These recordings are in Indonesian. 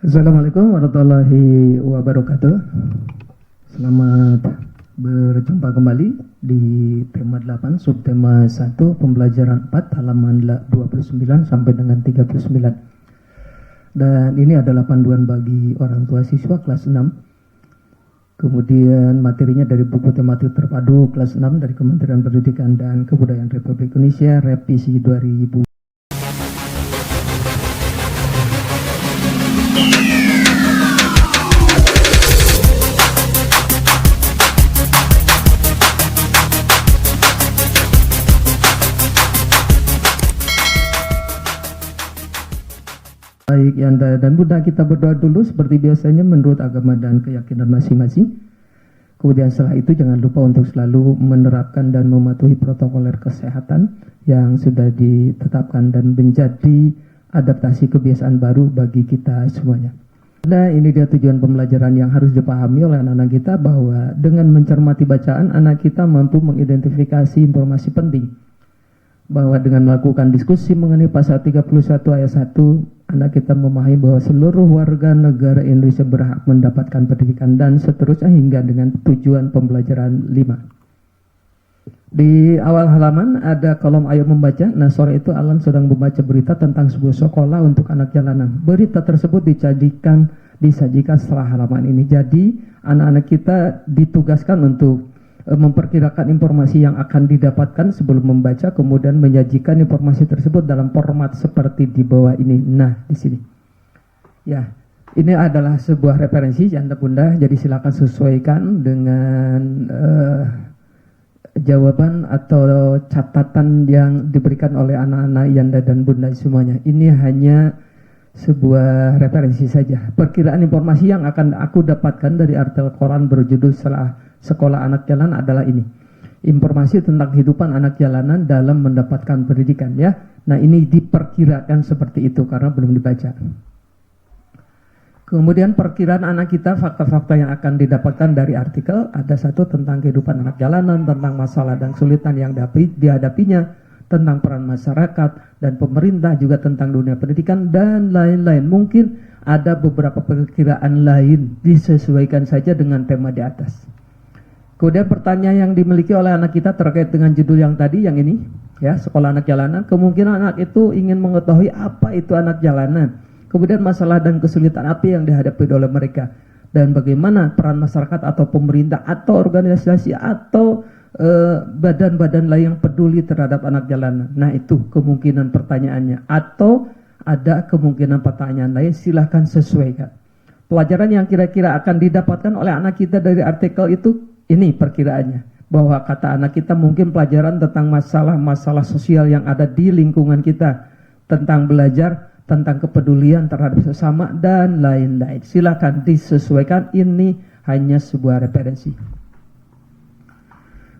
Assalamualaikum warahmatullahi wabarakatuh. Selamat berjumpa kembali di tema 8, subtema 1, pembelajaran 4, halaman 29 sampai dengan 39. Dan ini adalah panduan bagi orang tua siswa kelas 6. Kemudian materinya dari buku tematik terpadu kelas 6 dari Kementerian Pendidikan dan Kebudayaan Republik Indonesia, revisi 2000. Baik Yanda dan Bunda, kita berdoa dulu seperti biasanya menurut agama dan keyakinan masing-masing. Kemudian setelah itu jangan lupa untuk selalu menerapkan dan mematuhi protokoler kesehatan yang sudah ditetapkan dan menjadi adaptasi kebiasaan baru bagi kita semuanya. Nah, ini dia tujuan pembelajaran yang harus dipahami oleh anak-anak kita, bahwa dengan mencermati bacaan anak kita mampu mengidentifikasi informasi penting. Bahwa dengan melakukan diskusi mengenai pasal 31 ayat 1, anak kita memahami bahwa seluruh warga negara Indonesia berhak mendapatkan pendidikan dan seterusnya hingga dengan tujuan pembelajaran 5. Di awal halaman ada kolom ayo membaca. Nah, sore itu Alan sedang membaca berita tentang sebuah sekolah untuk anak jalanan. Berita tersebut disajikan setelah halaman ini. Jadi anak-anak kita ditugaskan untuk memperkirakan informasi yang akan didapatkan sebelum membaca, kemudian menyajikan informasi tersebut dalam format seperti di bawah ini. Nah, di sini. Ya, ini adalah sebuah referensi Yanda Bunda, jadi silakan sesuaikan dengan jawaban atau catatan yang diberikan oleh anak-anak Yanda dan Bunda semuanya. Ini hanya sebuah referensi saja. Perkiraan informasi yang akan aku dapatkan dari artikel koran berjudul Sekolah Anak Jalan adalah ini. Informasi tentang kehidupan anak jalanan dalam mendapatkan pendidikan, ya. Nah, ini diperkirakan seperti itu karena belum dibaca. Kemudian perkiraan anak kita, fakta-fakta yang akan didapatkan dari artikel, ada satu tentang kehidupan anak jalanan, tentang masalah dan kesulitan yang dihadapinya, tentang peran masyarakat dan pemerintah, juga tentang dunia pendidikan dan lain-lain. Mungkin ada beberapa perkiraan lain, disesuaikan saja dengan tema di atas. Kemudian pertanyaan yang dimiliki oleh anak kita terkait dengan judul yang tadi, yang ini, ya, sekolah anak jalanan. Kemungkinan anak itu ingin mengetahui apa itu anak jalanan, kemudian masalah dan kesulitan apa yang dihadapi oleh mereka, dan bagaimana peran masyarakat atau pemerintah atau organisasi atau badan-badan lain yang peduli terhadap anak jalanan. Nah, itu kemungkinan pertanyaannya. Atau ada kemungkinan pertanyaan lain, silahkan sesuaikan. Pelajaran yang kira-kira akan didapatkan oleh anak kita dari artikel itu, ini perkiraannya, bahwa kata anak kita mungkin pelajaran tentang masalah-masalah sosial yang ada di lingkungan kita, tentang belajar, tentang kepedulian terhadap sesama, dan lain-lain. Silakan disesuaikan, ini hanya sebuah referensi.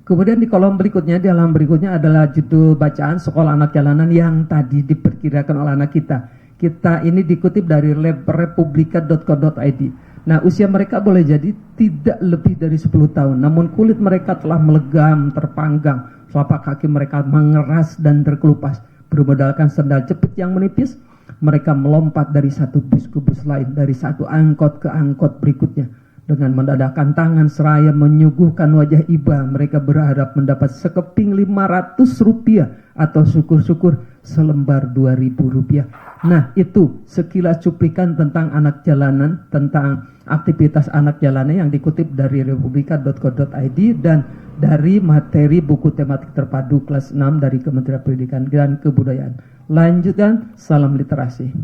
Kemudian di kolom berikutnya, di halaman berikutnya adalah judul bacaan sekolah anak jalanan yang tadi diperkirakan oleh anak kita. Kita ini dikutip dari republika.co.id. Nah, usia mereka boleh jadi tidak lebih dari 10 tahun, namun kulit mereka telah melegam, terpanggang, telapak kaki mereka mengeras dan terkelupas. Bermodalkan sandal jepit yang menipis, mereka melompat dari satu bus ke bus lain, dari satu angkot ke angkot berikutnya. Dengan mendadakkan tangan seraya menyuguhkan wajah iba, mereka berharap mendapat sekeping 500 rupiah atau syukur-syukur selembar 2.000 rupiah. Nah, itu sekilas cuplikan tentang anak jalanan, tentang aktivitas anak jalanan yang dikutip dari republika.co.id dan dari materi buku tematik terpadu kelas 6 dari Kementerian Pendidikan dan Kebudayaan. Lanjutkan, salam literasi.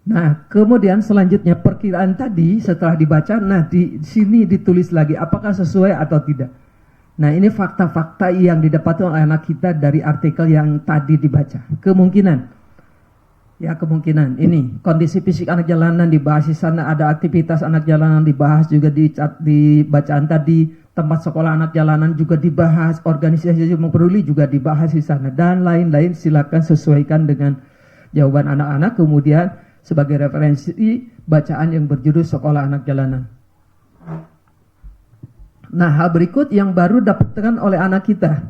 Nah, kemudian selanjutnya perkiraan tadi setelah dibaca, nah di sini ditulis lagi apakah sesuai atau tidak. Nah, ini fakta-fakta yang didapatkan oleh anak kita dari artikel yang tadi dibaca. Kemungkinan ini kondisi fisik anak jalanan dibahas di sana, ada aktivitas anak jalanan dibahas juga di bacaan tadi, tempat sekolah anak jalanan juga dibahas, organisasi yang peduli juga dibahas di sana, dan lain-lain. Silakan sesuaikan dengan jawaban anak-anak. Kemudian sebagai referensi bacaan yang berjudul sekolah anak jalanan. Nah, hal berikut yang baru dapatkan oleh anak kita,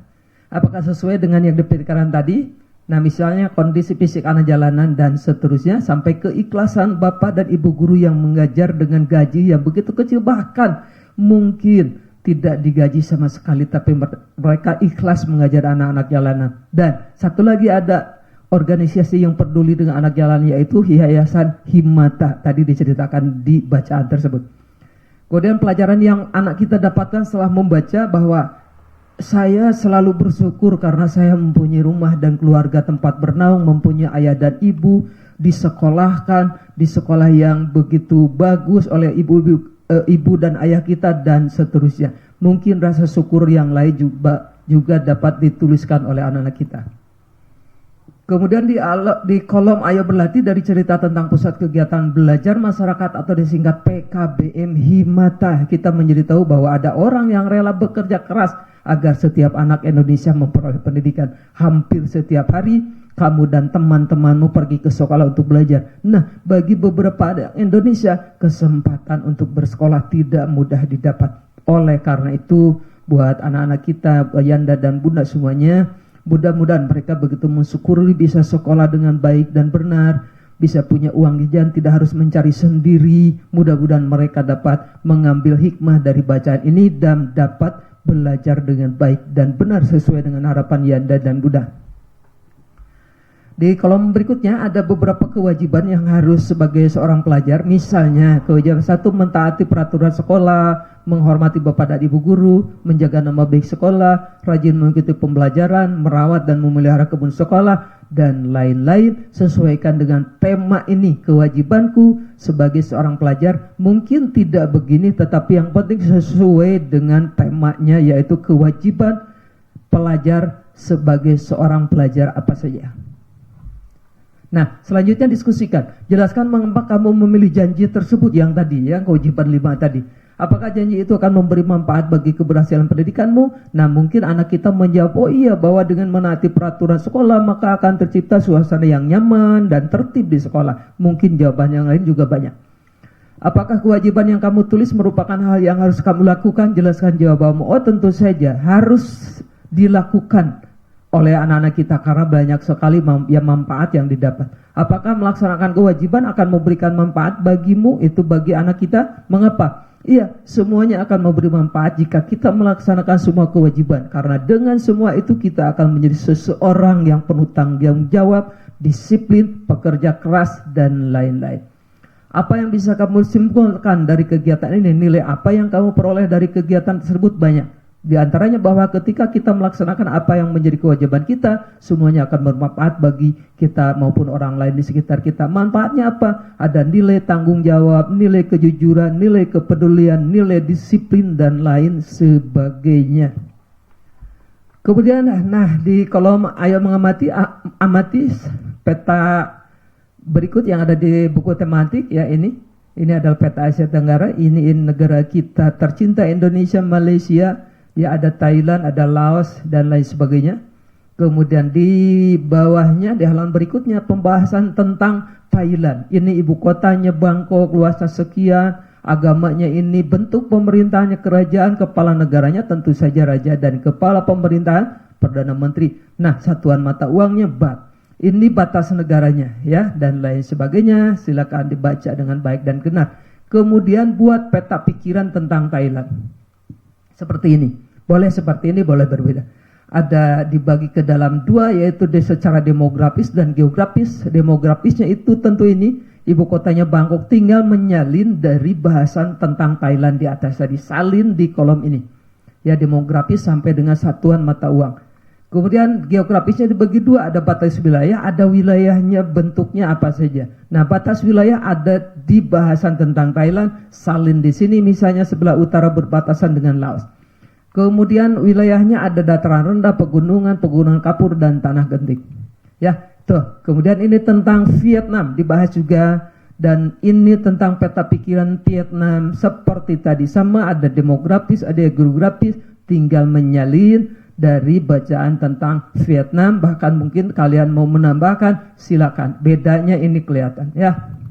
apakah sesuai dengan yang diperkirakan tadi? Nah, misalnya kondisi fisik anak jalanan dan seterusnya, sampai keikhlasan bapak dan ibu guru yang mengajar dengan gaji yang begitu kecil, bahkan mungkin tidak digaji sama sekali, tapi mereka ikhlas mengajar anak-anak jalanan. Dan satu lagi ada organisasi yang peduli dengan anak jalanan, yaitu Yayasan Himata, tadi diceritakan di bacaan tersebut. Kemudian pelajaran yang anak kita dapatkan setelah membaca bahwa saya selalu bersyukur karena saya mempunyai rumah dan keluarga tempat bernaung, mempunyai ayah dan ibu, disekolahkan di sekolah yang begitu bagus oleh ibu dan ayah kita dan seterusnya. Mungkin rasa syukur yang lain juga dapat dituliskan oleh anak-anak kita. Kemudian di kolom ayo berlatih dari cerita tentang pusat kegiatan belajar masyarakat atau disingkat PKBM Himata, kita menjadi tahu bahwa ada orang yang rela bekerja keras agar setiap anak Indonesia memperoleh pendidikan. Hampir setiap hari kamu dan teman-temanmu pergi ke sekolah untuk belajar. Nah, bagi beberapa anak Indonesia, kesempatan untuk bersekolah tidak mudah didapat. Oleh karena itu, buat anak-anak kita, Yanda dan Bunda semuanya, mudah-mudahan mereka begitu mensyukuri bisa sekolah dengan baik dan benar, bisa punya uang jajan, tidak harus mencari sendiri. Mudah-mudahan mereka dapat mengambil hikmah dari bacaan ini dan dapat belajar dengan baik dan benar sesuai dengan harapan Yanda dan Bunda. Di kolom berikutnya ada beberapa kewajiban yang harus sebagai seorang pelajar. Misalnya kewajiban 1, mentaati peraturan sekolah, menghormati bapak dan ibu guru, menjaga nama baik sekolah, rajin mengikuti pembelajaran, merawat dan memelihara kebun sekolah, dan lain-lain. Sesuaikan dengan tema ini. Kewajibanku sebagai seorang pelajar mungkin tidak begini, tetapi yang penting sesuai dengan temanya, yaitu kewajiban pelajar sebagai seorang pelajar apa saja. Nah, selanjutnya diskusikan. Jelaskan mengapa kamu memilih janji tersebut yang tadi, ya, kewajiban 5 tadi. Apakah janji itu akan memberi manfaat bagi keberhasilan pendidikanmu? Nah, mungkin anak kita menjawab, oh iya, bahwa dengan menaati peraturan sekolah maka akan tercipta suasana yang nyaman dan tertib di sekolah. Mungkin jawaban yang lain juga banyak. Apakah kewajiban yang kamu tulis merupakan hal yang harus kamu lakukan? Jelaskan jawabanmu. Oh, tentu saja harus dilakukan oleh anak-anak kita karena banyak sekali manfaat yang didapat. Apakah melaksanakan kewajiban akan memberikan manfaat bagimu? Itu bagi anak kita. Mengapa? Iya, semuanya akan memberi manfaat jika kita melaksanakan semua kewajiban. Karena dengan semua itu kita akan menjadi seseorang yang penuh tanggung jawab, disiplin, pekerja keras, dan lain-lain. Apa yang bisa kamu simpulkan dari kegiatan ini? Nilai apa yang kamu peroleh dari kegiatan tersebut? Banyak. Di antaranya bahwa ketika kita melaksanakan apa yang menjadi kewajiban kita, semuanya akan bermanfaat bagi kita maupun orang lain di sekitar kita. Manfaatnya apa? Ada nilai tanggung jawab, nilai kejujuran, nilai kepedulian, nilai disiplin, dan lain sebagainya. Kemudian, nah, di kolom ayo mengamati, amati peta berikut yang ada di buku tematik, ya ini adalah peta Asia Tenggara. Ini negara kita tercinta, Indonesia, Malaysia. Ya, ada Thailand, ada Laos, dan lain sebagainya. Kemudian di bawahnya, di halaman berikutnya, pembahasan tentang Thailand. Ini ibu kotanya Bangkok, luasnya sekian, agamanya ini, bentuk pemerintahannya kerajaan, kepala negaranya tentu saja raja, dan kepala pemerintahan Perdana Menteri. Nah, satuan mata uangnya baht. Ini batas negaranya, ya, dan lain sebagainya. Silakan dibaca dengan baik dan benar. Kemudian buat peta pikiran tentang Thailand. Seperti ini. Boleh seperti ini, boleh berbeda. Ada dibagi ke dalam 2, yaitu secara demografis dan geografis. Demografisnya itu tentu ini, ibu kotanya Bangkok, tinggal menyalin dari bahasan tentang Thailand di atas tadi. Salin di kolom ini. Ya, demografis sampai dengan satuan mata uang. Kemudian geografisnya dibagi 2, ada batas wilayah, ada wilayahnya bentuknya apa saja. Nah, batas wilayah ada di bahasan tentang Thailand, salin di sini misalnya sebelah utara berbatasan dengan Laos. Kemudian wilayahnya ada dataran rendah, pegunungan kapur, dan tanah genting. Ya, tuh. Kemudian ini tentang Vietnam dibahas juga, dan ini tentang peta pikiran Vietnam seperti tadi, sama ada demografis, ada geografis, tinggal menyalin dari bacaan tentang Vietnam. Bahkan mungkin kalian mau menambahkan, silakan. Bedanya ini kelihatan, ya.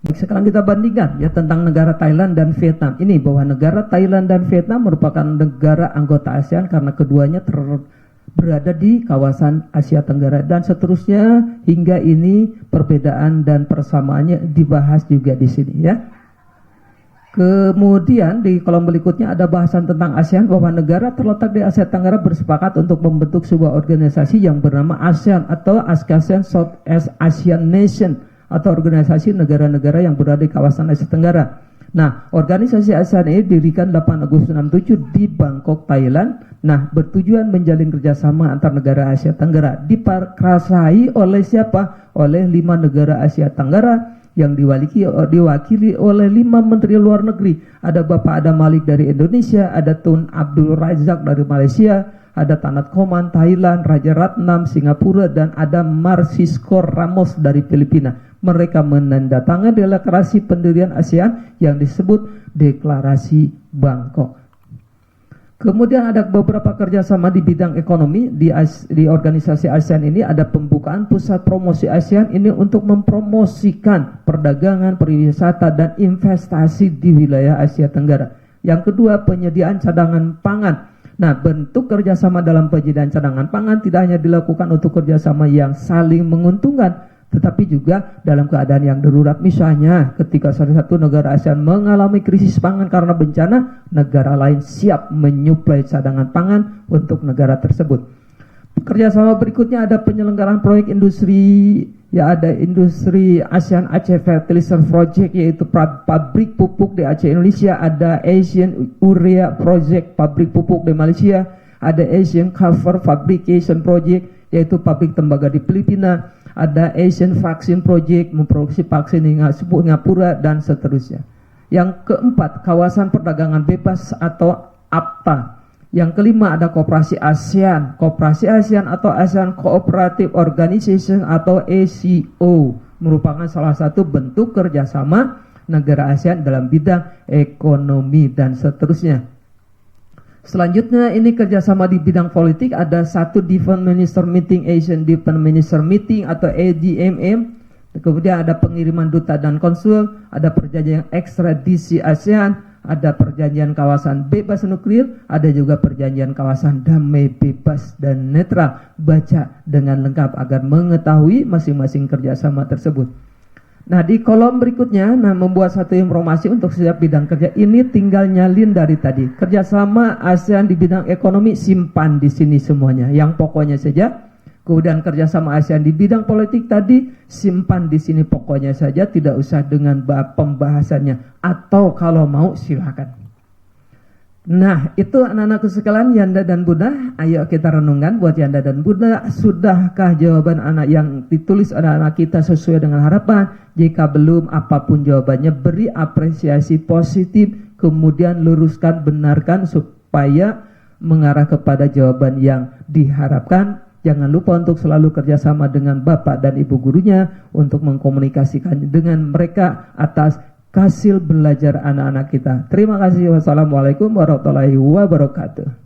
Sekarang kita bandingkan, ya, tentang negara Thailand dan Vietnam. Ini bahwa negara Thailand dan Vietnam merupakan negara anggota ASEAN karena keduanya berada di kawasan Asia Tenggara, dan seterusnya hingga ini perbedaan dan persamaannya dibahas juga di sini ya. Kemudian di kolom berikutnya ada bahasan tentang ASEAN, bahwa negara terletak di Asia Tenggara bersepakat untuk membentuk sebuah organisasi yang bernama ASEAN atau ASEAN Southeast Asian Nation, atau organisasi negara-negara yang berada di kawasan Asia Tenggara. Nah, organisasi ASEAN ini didirikan 8 Agustus 67 di Bangkok, Thailand. Nah, bertujuan menjalin kerjasama antar negara Asia Tenggara. Diperkasai oleh siapa? Oleh 5 negara Asia Tenggara yang diwakili oleh 5 menteri luar negeri. Ada Bapak Adam Malik dari Indonesia, ada Tun Abdul Razak dari Malaysia, ada Tanat Koman Thailand, Raja Ratnam Singapura, dan ada Marcisco Ramos dari Filipina. Mereka menandatangani deklarasi pendirian ASEAN yang disebut Deklarasi Bangkok. Kemudian ada beberapa kerjasama di bidang ekonomi di organisasi ASEAN ini. Ada pembukaan pusat promosi ASEAN ini untuk mempromosikan perdagangan, pariwisata, dan investasi di wilayah Asia Tenggara. Yang kedua, penyediaan cadangan pangan. Nah, bentuk kerjasama dalam penyediaan cadangan pangan tidak hanya dilakukan untuk kerjasama yang saling menguntungkan, tetapi juga dalam keadaan yang darurat. Misalnya ketika salah satu negara ASEAN mengalami krisis pangan karena bencana, negara lain siap menyuplai cadangan pangan untuk negara tersebut. Kerjasama berikutnya ada penyelenggaraan proyek industri, ya ada industri ASEAN Aceh Fertilizer Project, yaitu pabrik pupuk di Aceh Indonesia. Ada Asian Urea Project, pabrik pupuk di Malaysia. Ada Asian Cover Fabrication Project, yaitu pabrik tembaga di Filipina. Ada Asian Vaccine Project, memproduksi vaksin di Singapura, dan seterusnya. Yang keempat, kawasan perdagangan bebas atau APTA. Yang kelima ada Koperasi ASEAN. Koperasi ASEAN atau ASEAN Cooperative Organization atau ACO merupakan salah satu bentuk kerjasama negara ASEAN dalam bidang ekonomi dan seterusnya. Selanjutnya ini kerjasama di bidang politik. Ada satu Defense Minister Meeting, Asian Defense Minister Meeting atau ADMM. Kemudian ada pengiriman duta dan konsul, ada perjanjian ekstradisi ASEAN, ada perjanjian kawasan bebas nuklir, ada juga perjanjian kawasan damai, bebas, dan netral. Baca dengan lengkap agar mengetahui masing-masing kerjasama tersebut. Nah, di kolom berikutnya, membuat satu informasi untuk setiap bidang kerja. Ini tinggal nyalin dari tadi. Kerjasama ASEAN di bidang ekonomi, simpan di sini semuanya. Yang pokoknya saja. Kemudian kerjasama ASEAN di bidang politik tadi, simpan di sini pokoknya saja. Tidak usah dengan pembahasannya. Atau kalau mau silakan. Nah, itu anak-anakku sekalian, Yanda dan Bunda. Ayo kita renungkan buat Yanda dan Bunda. Sudahkah jawaban anak yang ditulis anak-anak kita sesuai dengan harapan? Jika belum, apapun jawabannya, beri apresiasi positif. Kemudian luruskan, benarkan supaya mengarah kepada jawaban yang diharapkan. Jangan lupa untuk selalu kerjasama dengan Bapak dan Ibu gurunya untuk mengkomunikasikan dengan mereka atas hasil belajar anak-anak kita. Terima kasih. Wassalamualaikum warahmatullahi wabarakatuh.